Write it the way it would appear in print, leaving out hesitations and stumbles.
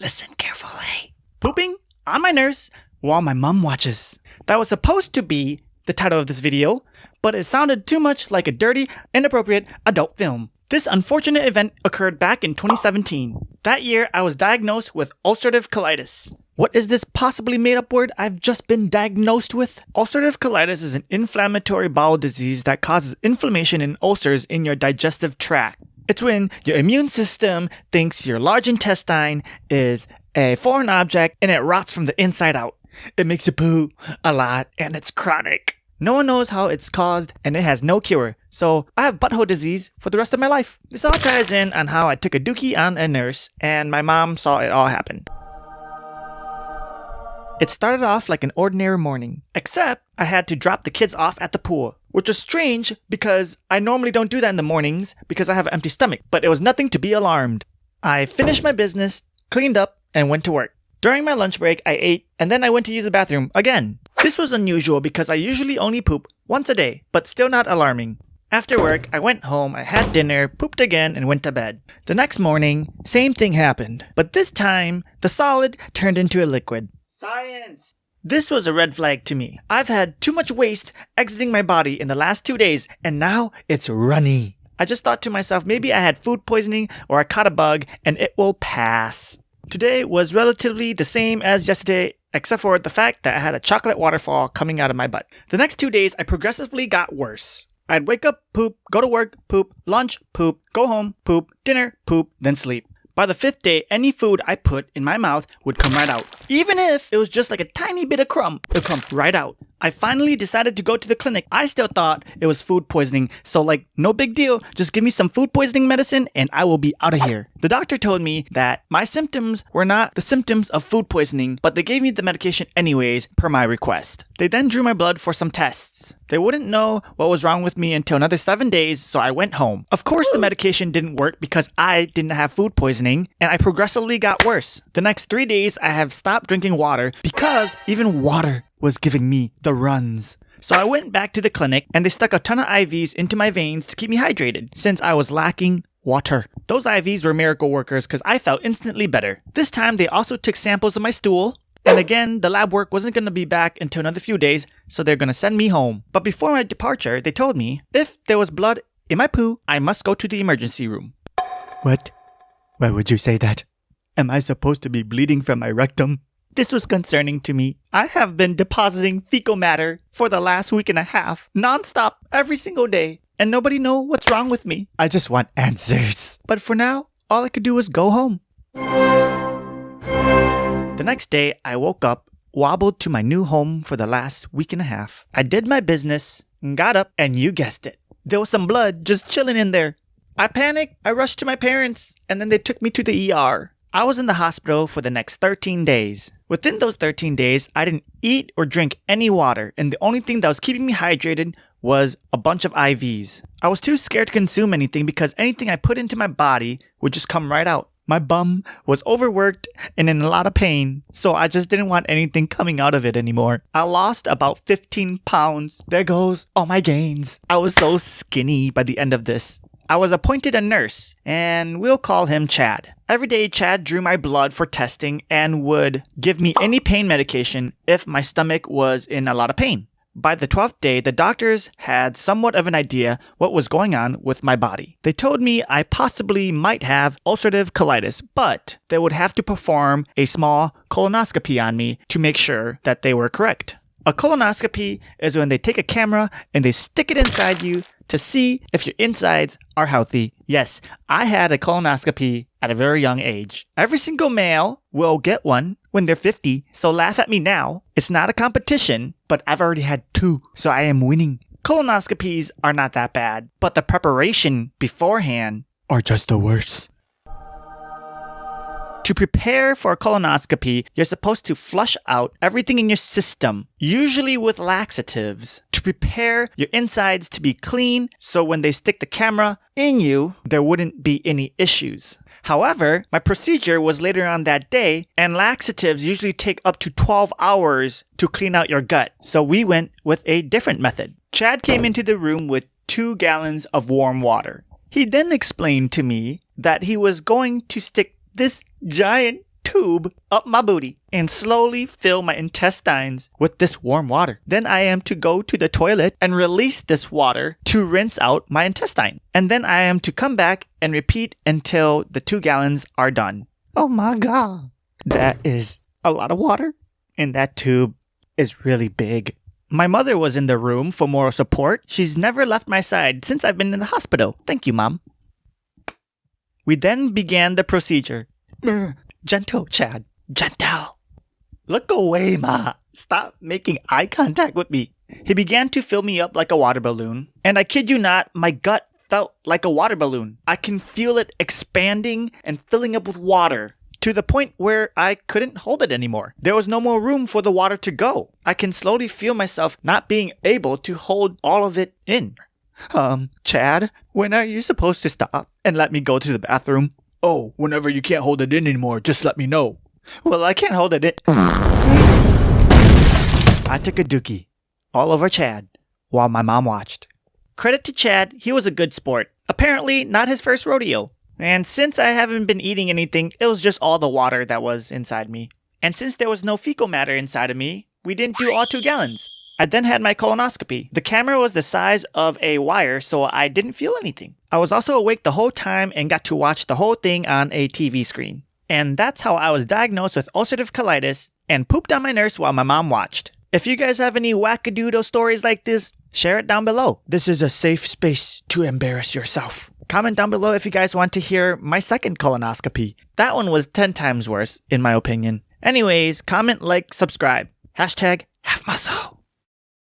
Listen carefully. Pooping on my nurse while my mom watches. That was supposed to be the title of this video, but it sounded too much like a dirty, inappropriate adult film. This unfortunate event occurred back in 2017. That year, I was diagnosed with ulcerative colitis. What is this possibly made-up word I've just been diagnosed with? Ulcerative colitis is an inflammatory bowel disease that causes inflammation and ulcers in your digestive tract. It's when your immune system thinks your large intestine is a foreign object and it rots from the inside out. It makes you poo a lot and it's chronic. No one knows how it's caused and it has no cure. So I have butthole disease for the rest of my life. This all ties in on how I took a dookie on a nurse and my mom saw it all happen. It started off like an ordinary morning, except I had to drop the kids off at the pool, which was strange because I normally don't do that in the mornings because I have an empty stomach, but it was nothing to be alarmed. I finished my business, cleaned up, and went to work. During my lunch break, I ate, and then I went to use the bathroom again. This was unusual because I usually only poop once a day, but still not alarming. After work, I went home, I had dinner, pooped again, and went to bed. The next morning, same thing happened, but this time, the solid turned into a liquid. Science! This was a red flag to me. I've had too much waste exiting my body in the last 2 days, and now it's runny. I just thought to myself, maybe I had food poisoning or I caught a bug, and it will pass. Today was relatively the same as yesterday, except for the fact that I had a chocolate waterfall coming out of my butt. The next 2 days, I progressively got worse. I'd wake up, poop, go to work, poop, lunch, poop, go home, poop, dinner, poop, then sleep. By the 5th day, any food I put in my mouth would come right out. Even if it was just like a tiny bit of crumb, it would come right out. I finally decided to go to the clinic. I still thought it was food poisoning, so no big deal. Just give me some food poisoning medicine and I will be out of here. The doctor told me that my symptoms were not the symptoms of food poisoning, but they gave me the medication anyways, per my request. They then drew my blood for some tests. They wouldn't know what was wrong with me until another 7 days, so I went home. Of course, the medication didn't work because I didn't have food poisoning, and I progressively got worse. The next 3 days, I have stopped drinking water because even water was giving me the runs. So I went back to the clinic and they stuck a ton of IVs into my veins to keep me hydrated since I was lacking water. Those IVs were miracle workers because I felt instantly better. This time they also took samples of my stool. And again, the lab work wasn't going to be back until another few days, so they're going to send me home. But before my departure, they told me if there was blood in my poo, I must go to the emergency room. What? Why would you say that? Am I supposed to be bleeding from my rectum? This was concerning to me. I have been depositing fecal matter for the last week and a half, nonstop, every single day, and nobody knows what's wrong with me. I just want answers. But for now, all I could do was go home. The next day, I woke up, wobbled to my new home for the last week and a half. I did my business, got up, and you guessed it. There was some blood just chilling in there. I panicked, I rushed to my parents, and then they took me to the ER. I was in the hospital for the next 13 days. Within those 13 days, I didn't eat or drink any water, and the only thing that was keeping me hydrated was a bunch of IVs. I was too scared to consume anything because anything I put into my body would just come right out. My bum was overworked and in a lot of pain, so I just didn't want anything coming out of it anymore. I lost about 15 pounds. There goes all my gains. I was so skinny by the end of this. I was appointed a nurse, and we'll call him Chad. Every day, Chad drew my blood for testing and would give me any pain medication if my stomach was in a lot of pain. By the 12th day, the doctors had somewhat of an idea what was going on with my body. They told me I possibly might have ulcerative colitis, but they would have to perform a small colonoscopy on me to make sure that they were correct. A colonoscopy is when they take a camera and they stick it inside you to see if your insides are healthy. Yes, I had a colonoscopy at a very young age. Every single male will get one when they're 50, so laugh at me now. It's not a competition, but I've already had 2, so I am winning. Colonoscopies are not that bad, but the preparation beforehand are just the worst. To prepare for a colonoscopy, you're supposed to flush out everything in your system, usually with laxatives, to prepare your insides to be clean so when they stick the camera in you, there wouldn't be any issues. However, my procedure was later on that day, and laxatives usually take up to 12 hours to clean out your gut, so we went with a different method. Chad came into the room with 2 gallons of warm water. He then explained to me that he was going to stick this giant tube up my booty and slowly fill my intestines with this warm water. Then I am to go to the toilet and release this water to rinse out my intestine. And then I am to come back and repeat until the 2 gallons are done. Oh my God. That is a lot of water. And that tube is really big. My mother was in the room for moral support. She's never left my side since I've been in the hospital. Thank you, Mom. We then began the procedure. Gentle, Chad. Gentle. Look away, Ma. Stop making eye contact with me. He began to fill me up like a water balloon. And I kid you not, my gut felt like a water balloon. I can feel it expanding and filling up with water to the point where I couldn't hold it anymore. There was no more room for the water to go. I can slowly feel myself not being able to hold all of it in. Chad, when are you supposed to stop and let me go to the bathroom? Oh, whenever you can't hold it in anymore, just let me know. Well, I can't hold it in. I took a dookie all over Chad while my mom watched. Credit to Chad, he was a good sport. Apparently, not his first rodeo. And since I haven't been eating anything, it was just all the water that was inside me. And since there was no fecal matter inside of me, we didn't do all 2 gallons. I then had my colonoscopy. The camera was the size of a wire, so I didn't feel anything. I was also awake the whole time and got to watch the whole thing on a TV screen. And that's how I was diagnosed with ulcerative colitis and pooped on my nurse while my mom watched. If you guys have any wackadoodle stories like this, share it down below. This is a safe space to embarrass yourself. Comment down below if you guys want to hear my second colonoscopy. That one was 10 times worse, in my opinion. Anyways, comment, like, subscribe. #HaveMuscle.